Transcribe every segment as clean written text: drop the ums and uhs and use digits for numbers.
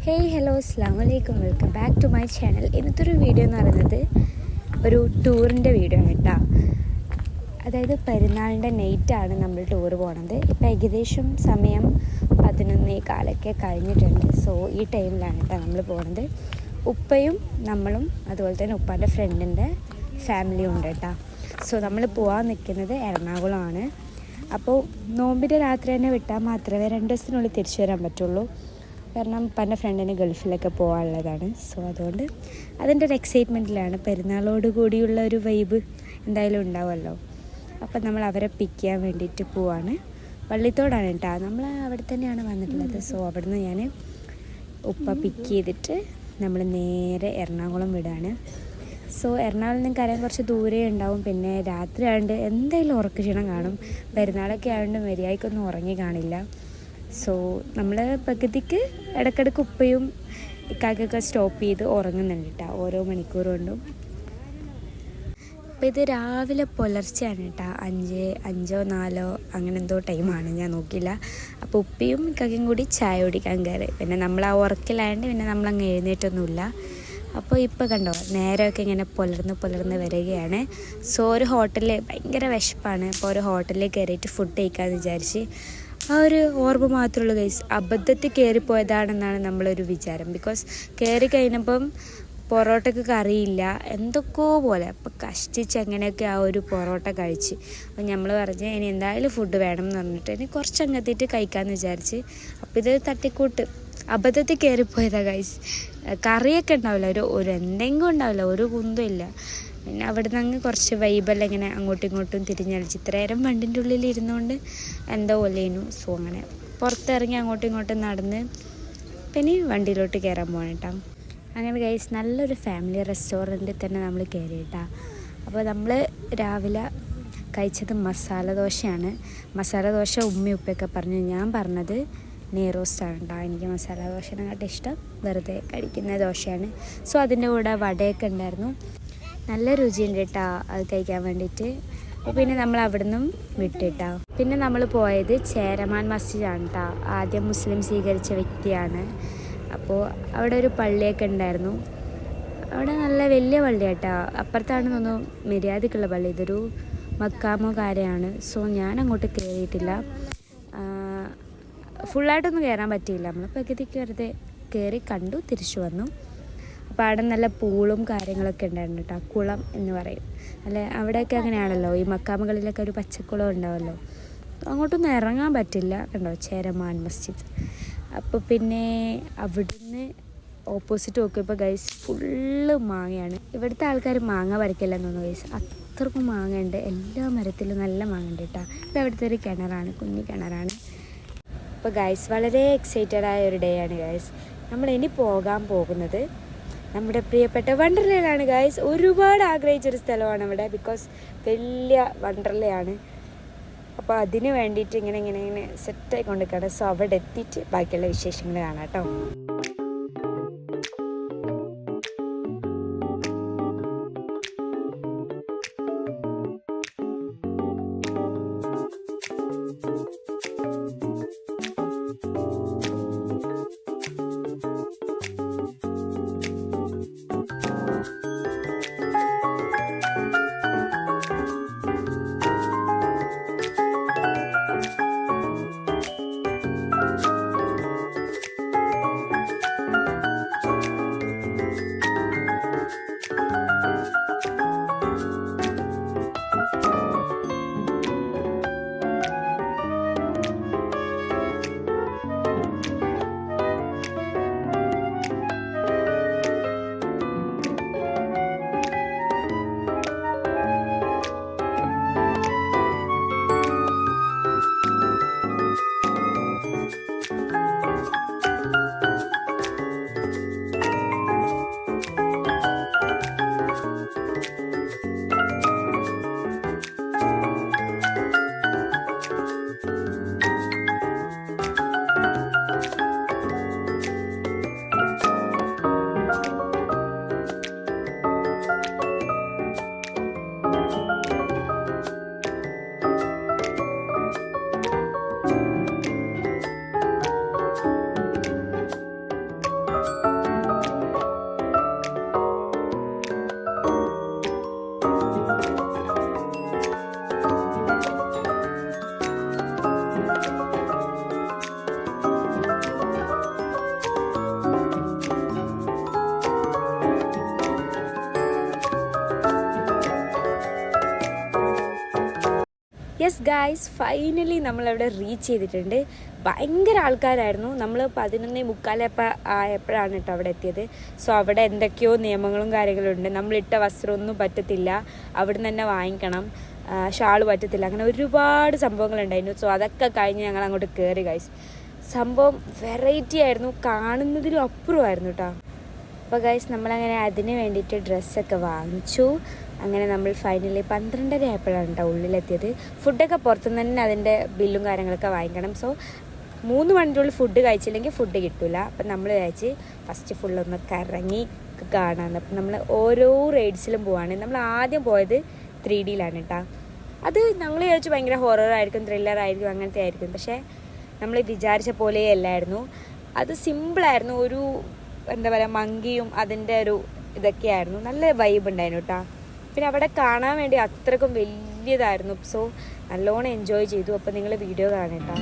Hey hello അസ്സലാമു അലൈക്കും welcome back to my channel. ഇന്നത്തെ ഒരു വീഡിയോ എന്ന് പറയുന്നത് ഒരു ടൂറിൻ്റെ വീഡിയോ ആണ് കേട്ടോ. അതായത് പെരുന്നാളിൻ്റെ നൈറ്റാണ് നമ്മൾ ടൂർ പോണത്. ഇപ്പോൾ ഏകദേശം സമയം 11:15 കഴിഞ്ഞിട്ടുണ്ട്. സോ ഈ ടൈമിലാണ് കേട്ടോ നമ്മൾ പോകുന്നത്. ഉപ്പയും നമ്മളും അതുപോലെ തന്നെ ഉപ്പാൻ്റെ ഫ്രണ്ടിൻ്റെ ഫാമിലിയും ഉണ്ട് കേട്ടോ. സോ നമ്മൾ പോകാൻ നിൽക്കുന്നത് എറണാകുളമാണ്. അപ്പോൾ നോമ്പിൻ്റെ രാത്രി തന്നെ വിട്ടാൽ മാത്രമേ 2 ദിവസത്തിനുള്ളിൽ തിരിച്ചു വരാൻ പറ്റുള്ളൂ. കാരണം ഉപ്പാൻ്റെ ഫ്രണ്ടിന് ഗൾഫിലൊക്കെ പോകാനുള്ളതാണ്. സോ അതുകൊണ്ട് അതിൻ്റെ ഒരു എക്സൈറ്റ്മെൻറ്റിലാണ്. പെരുന്നാളോട് കൂടിയുള്ള ഒരു വൈബ് എന്തായാലും ഉണ്ടാവുമല്ലോ. അപ്പം നമ്മൾ അവരെ പിക്ക് ചെയ്യാൻ വേണ്ടിയിട്ട് പോവാണ്. വള്ളിത്തോടാണ് കേട്ടോ. നമ്മൾ അവിടെ തന്നെയാണ് വന്നിട്ടുള്ളത്. സോ അവിടുന്ന് ഞാൻ ഉപ്പ പിക്ക് ചെയ്തിട്ട് നമ്മൾ നേരെ എറണാകുളം വിടാണ്. സോ എറണാകുളം നിങ്ങൾക്കറിയാൻ കുറച്ച് ദൂരെ ഉണ്ടാവും. പിന്നെ രാത്രി ആയതുകൊണ്ട് എന്തായാലും ഉറക്ക ക്ഷീണം കാണും. പെരുന്നാളൊക്കെ ആയതുകൊണ്ട് മര്യാദയ്ക്കൊന്നും ഉറങ്ങി കാണില്ല. സോ നമ്മൾ പകുതിക്ക് ഇടയ്ക്കിടയ്ക്ക് ഉപ്പയും ഇക്കാക്കൊക്കെ സ്റ്റോപ്പ് ചെയ്ത് ഉറങ്ങുന്നുണ്ട് കേട്ടോ, ഓരോ മണിക്കൂർ കൊണ്ടും. അപ്പോൾ ഇത് രാവിലെ പുലർച്ചെയാണ് കേട്ടോ. 5, 4 അങ്ങനെ എന്തോ ടൈമാണ്, ഞാൻ നോക്കിയില്ല. അപ്പോൾ ഉപ്പയും ഇക്കാക്കയും കൂടി ചായ കുടിക്കാൻ കയറി. പിന്നെ നമ്മൾ ആ ഉറക്കിലായതുകൊണ്ട് പിന്നെ നമ്മളങ്ങ് എഴുന്നേറ്റൊന്നുമില്ല. അപ്പോൾ ഇപ്പോൾ കണ്ടോ നേരമൊക്കെ ഇങ്ങനെ പുലർന്ന് വരികയാണ്. സോ ഒരു ഹോട്ടലിൽ ഭയങ്കര വിശപ്പാണ്. അപ്പോൾ ഒരു ഹോട്ടലിൽ കയറിയിട്ട് ഫുഡ് കഴിക്കാമെന്ന് വിചാരിച്ച് ആ ഒരു ഓർമ്മ മാത്രമുള്ളൂ ഗൈസ്. അബദ്ധത്തിൽ കയറിപ്പോയതാണെന്നാണ് നമ്മളൊരു വിചാരം. ബിക്കോസ് കയറി കഴിഞ്ഞപ്പം പൊറോട്ടയ്ക്ക് കറിയില്ല, എന്തൊക്കെയോ പോലെ. അപ്പോൾ കഷ്ടിച്ച് അങ്ങനെയൊക്കെ ആ ഒരു പൊറോട്ട കഴിച്ച്. അപ്പോൾ നമ്മൾ പറഞ്ഞ് ഇനി എന്തായാലും ഫുഡ് വേണം എന്ന് പറഞ്ഞിട്ട് ഇനി കുറച്ചങ്ങെത്തിയിട്ട് കഴിക്കാമെന്ന് വിചാരിച്ച്. അപ്പോൾ ഇത് തട്ടിക്കൂട്ട് അബദ്ധത്തിൽ കയറിപ്പോയതാണ് ഗൈസ്. കറിയൊക്കെ ഉണ്ടാവില്ല, ഒരു എന്തെങ്കിലും ഉണ്ടാവില്ല, ഒരു കുന്തം ഇല്ല. പിന്നെ അവിടെ നിന്ന് അങ്ങ് കുറച്ച് വൈബെല്ലാം ഇങ്ങനെ അങ്ങോട്ടും ഇങ്ങോട്ടും തിരിഞ്ഞളിച്ച് ഇത്ര നേരം വണ്ടിൻ്റെ ഉള്ളിൽ ഇരുന്നുകൊണ്ട് എന്തോ പോലെയായിരുന്നു. സോ അങ്ങനെ പുറത്തിറങ്ങി അങ്ങോട്ടും ഇങ്ങോട്ടും നടന്ന് പിന്നെ വണ്ടിയിലോട്ട് കയറാൻ പോകണം കേട്ടോ. അങ്ങനെ ഗൈസ് നല്ലൊരു ഫാമിലി റെസ്റ്റോറൻറ്റിൽ തന്നെ നമ്മൾ കയറി കേട്ടോ. അപ്പോൾ നമ്മൾ രാവിലെ കഴിച്ചത് മസാല ദോശയാണ്. മസാല ദോശ ഉമ്മയും ഉപ്പയൊക്കെ പറഞ്ഞു, ഞാൻ പറഞ്ഞത് നെയ്റോസ്റ്റാണ് കേട്ടോ. എനിക്ക് മസാല ദോശനെക്കാട്ടും ഇഷ്ടം വെറുതെ കഴിക്കുന്ന ദോശയാണ്. സോ അതിൻ്റെ കൂടെ വടയൊക്കെ ഉണ്ടായിരുന്നു. നല്ല രുചിയുണ്ട് കേട്ടോ അത് കഴിക്കാൻ വേണ്ടിയിട്ട്. പിന്നെ നമ്മൾ അവിടെ നിന്നും വിട്ടിട്ടാ. പിന്നെ നമ്മൾ പോയത് ചേരമാൻ മസ്ജിദാണ് കേട്ടോ. ആദ്യം മുസ്ലിം സ്വീകരിച്ച വ്യക്തിയാണ്. അപ്പോൾ അവിടെ ഒരു പള്ളിയൊക്കെ ഉണ്ടായിരുന്നു. അവിടെ നല്ല വലിയ പള്ളിയാട്ടോ. അപ്പുറത്താണ് തോന്നുന്നു മര്യാദക്കുള്ള പള്ളി. ഇതൊരു മക്കാമോ കാര്യമാണ്. സോ ഞാൻ അങ്ങോട്ട് കയറിയിട്ടില്ല. ഫുള്ളായിട്ടൊന്നും കയറാൻ പറ്റിയില്ല. നമ്മൾ പകുതിക്ക് വെറുതെ കയറി കണ്ടു തിരിച്ചു വന്നു. അപ്പോൾ അവിടെ നല്ല പൂളും കാര്യങ്ങളൊക്കെ ഉണ്ടായിരുന്നു കേട്ടോ. കുളം എന്ന് പറയും അല്ലെ, അവിടെയൊക്കെ അങ്ങനെയാണല്ലോ. ഈ മക്കാമുകളിലൊക്കെ ഒരു പച്ചക്കുളം ഉണ്ടാവുമല്ലോ. അങ്ങോട്ടൊന്നും ഇറങ്ങാൻ പറ്റില്ല. കണ്ടോ ചേരമാൻ മസ്ജിദ്. അപ്പോൾ പിന്നെ അവിടുന്ന് ഓപ്പോസിറ്റ് നോക്കിയപ്പോൾ ഗൈസ് ഫുള്ള് മാങ്ങയാണ്. ഇവിടുത്തെ ആൾക്കാർ മാങ്ങ പറിക്കില്ലെന്ന് തോന്നുന്നു ഗൈസ്. അത്രക്കും മാങ്ങ ഉണ്ട്. എല്ലാ മരത്തിലും നല്ല മാങ്ങ ഉണ്ട് കേട്ടോ. ഇത് അവിടുത്തെ ഒരു കിണറാണ്, കുഞ്ഞു കിണറാണ്. അപ്പോൾ ഗൈസ് വളരെ എക്സൈറ്റഡ് ആയ ഒരു ഡേ ആണ് ഗൈസ്. നമ്മൾ ഇനി പോകാൻ പോകുന്നത് നമ്മുടെ പ്രിയപ്പെട്ട വണ്ടർലയിലാണ് ഗൈസ്. ഒരുപാട് ആഗ്രഹിച്ചൊരു സ്ഥലമാണ് അവിടെ. ബിക്കോസ് വലിയ വണ്ടർലയാണ്. അപ്പോൾ അതിന് വേണ്ടിയിട്ട് ഇങ്ങനെ സെറ്റായി കൊണ്ടിരിക്കുകയാണ്. സോ അവിടെ എത്തിയിട്ട് ബാക്കിയുള്ള വിശേഷങ്ങൾ കാണാം കേട്ടോ. യെസ് ഗായ്സ്, ഫൈനലി നമ്മളവിടെ റീച്ച് ചെയ്തിട്ടുണ്ട്. ഭയങ്കര ആൾക്കാരായിരുന്നു. നമ്മൾ 11:45 ആയപ്പോഴാണ് കേട്ടോ അവിടെ എത്തിയത്. സോ അവിടെ എന്തൊക്കെയോ നിയമങ്ങളും കാര്യങ്ങളും ഉണ്ട്. നമ്മളിട്ട വസ്ത്രമൊന്നും പറ്റത്തില്ല, അവിടെ നിന്ന് തന്നെ വാങ്ങിക്കണം, ഷാള് പറ്റത്തില്ല, അങ്ങനെ ഒരുപാട് സംഭവങ്ങളുണ്ടായിരുന്നു. സോ അതൊക്കെ കഴിഞ്ഞ് ഞങ്ങൾ അങ്ങോട്ട് കയറി ഗൈസ്. സംഭവം വെറൈറ്റി ആയിരുന്നു, കാണുന്നതിലും അപ്പുറമായിരുന്നു കേട്ടോ. അപ്പോൾ ഗൈസ് നമ്മളങ്ങനെ അതിന് വേണ്ടിയിട്ട് ഡ്രസ്സൊക്കെ വാങ്ങിച്ചു. അങ്ങനെ നമ്മൾ ഫൈനലി 12:30 ആയപ്പോഴാണ് കേട്ടോ ഉള്ളിലെത്തിയത്. ഫുഡൊക്കെ പുറത്തുനിന്ന് തന്നെ അതിൻ്റെ ബില്ലും കാര്യങ്ങളൊക്കെ വാങ്ങിക്കണം. സോ 3 മണിക്കുള്ളിൽ ഫുഡ് കഴിച്ചില്ലെങ്കിൽ ഫുഡ് കിട്ടില്ല. അപ്പം നമ്മൾ വിചാരിച്ച് ഫസ്റ്റ് ഫുള്ളൊന്ന് കറങ്ങി കാണാമെന്ന്. അപ്പം നമ്മൾ ഓരോ റൈഡ്സിലും പോവാണ്. നമ്മൾ ആദ്യം പോയത് 3Dയിലാണ് കേട്ടോ. അത് ഞങ്ങൾ വിചാരിച്ചു ഭയങ്കര ഹൊററായിരിക്കും, ത്രില്ലറായിരിക്കും, അങ്ങനത്തെ ആയിരിക്കും. പക്ഷേ നമ്മൾ വിചാരിച്ച പോലെ അല്ലായിരുന്നു. അത് സിമ്പിളായിരുന്നു. ഒരു എന്താ പറയുക, മങ്കിയും അതിൻ്റെ ഒരു ഇതൊക്കെയായിരുന്നു. നല്ല വൈബ് ഉണ്ടായിരുന്നു കേട്ടോ. പിന്നെ അവിടെ കാണാൻ വേണ്ടി അത്രക്കും വലിയതായിരുന്നു. സോ നല്ലോണം എൻജോയ് ചെയ്തു. അപ്പോൾ നിങ്ങൾ വീഡിയോ കാണട്ടോ.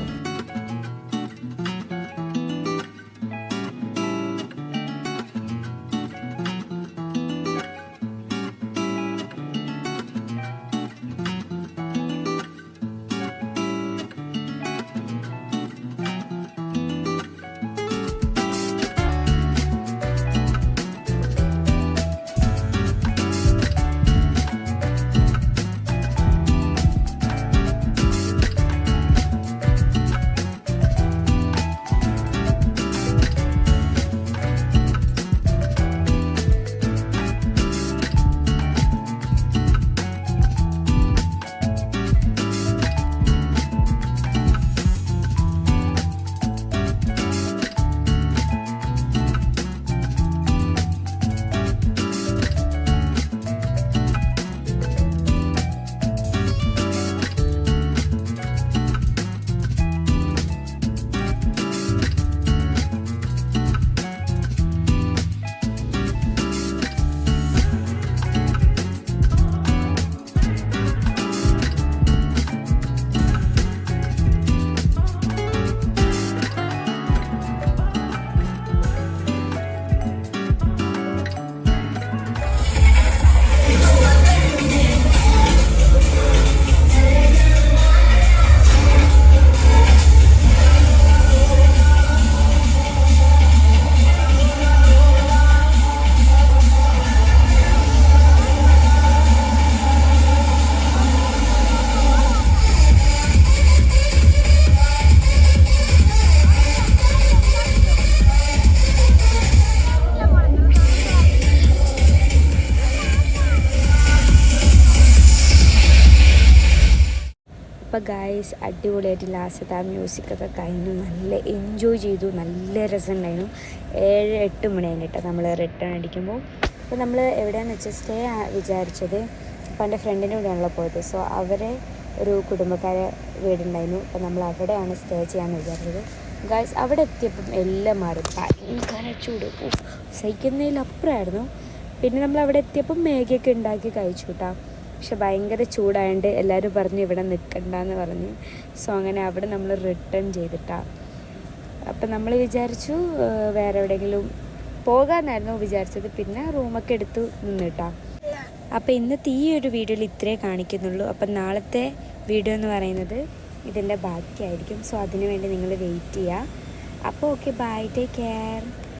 അപ്പോൾ ഗായ്സ് അടിപൊളിയായിട്ട് ലാസ്റ്റത്തെ ആ മ്യൂസിക്കൊക്കെ കഴിഞ്ഞു. നല്ല എൻജോയ് ചെയ്തു, നല്ല രസമുണ്ടായിരുന്നു. 7-8 മണിയായിരുന്നു കേട്ടോ നമ്മൾ റിട്ടേൺ അടിക്കുമ്പോൾ. അപ്പോൾ നമ്മൾ എവിടെയാണെന്ന് വെച്ചാൽ സ്റ്റേ വിചാരിച്ചത് അപ്പോൾ എൻ്റെ ഫ്രണ്ടിൻ്റെ കൂടെയാണല്ലോ പോയത്. സോ അവരെ ഒരു കുടുംബക്കാരെ വീടുണ്ടായിരുന്നു. അപ്പോൾ നമ്മൾ അവിടെയാണ് സ്റ്റേ ചെയ്യാമെന്ന് വിചാരിച്ചത്. ഗായ്സ് അവിടെ എത്തിയപ്പം എല്ലാം മാറി, ഭയങ്കര ചൂട്, സഹിക്കുന്നതിലപ്പുറമായിരുന്നു. പിന്നെ നമ്മൾ അവിടെ എത്തിയപ്പം മാഗിയൊക്കെ ഉണ്ടാക്കി കഴിച്ചു കേട്ടോ. പക്ഷെ ഭയങ്കര ചൂടായതുകൊണ്ട് എല്ലാവരും പറഞ്ഞു ഇവിടെ നിൽക്കണ്ടെന്ന് പറഞ്ഞു. സോ അങ്ങനെ അവിടെ നമ്മൾ റിട്ടേൺ ചെയ്തിട്ടാണ്. അപ്പം നമ്മൾ വിചാരിച്ചു വേറെ എവിടെയെങ്കിലും പോകാമെന്നായിരുന്നു വിചാരിച്ചത്. പിന്നെ റൂമൊക്കെ എടുത്ത് നിന്നിട്ടാ. അപ്പോൾ ഇന്നത്തെ ഈ ഒരു വീഡിയോയിൽ ഇത്രേ കാണിക്കുന്നുള്ളൂ. അപ്പം നാളത്തെ വീഡിയോ എന്ന് പറയുന്നത് ഇതിൻ്റെ ബാക്കിയായിരിക്കും. സോ അതിനു വേണ്ടി നിങ്ങൾ വെയിറ്റ് ചെയ്യുക. അപ്പോൾ ഓക്കെ, ബൈ, ടേക്ക് കെയർ.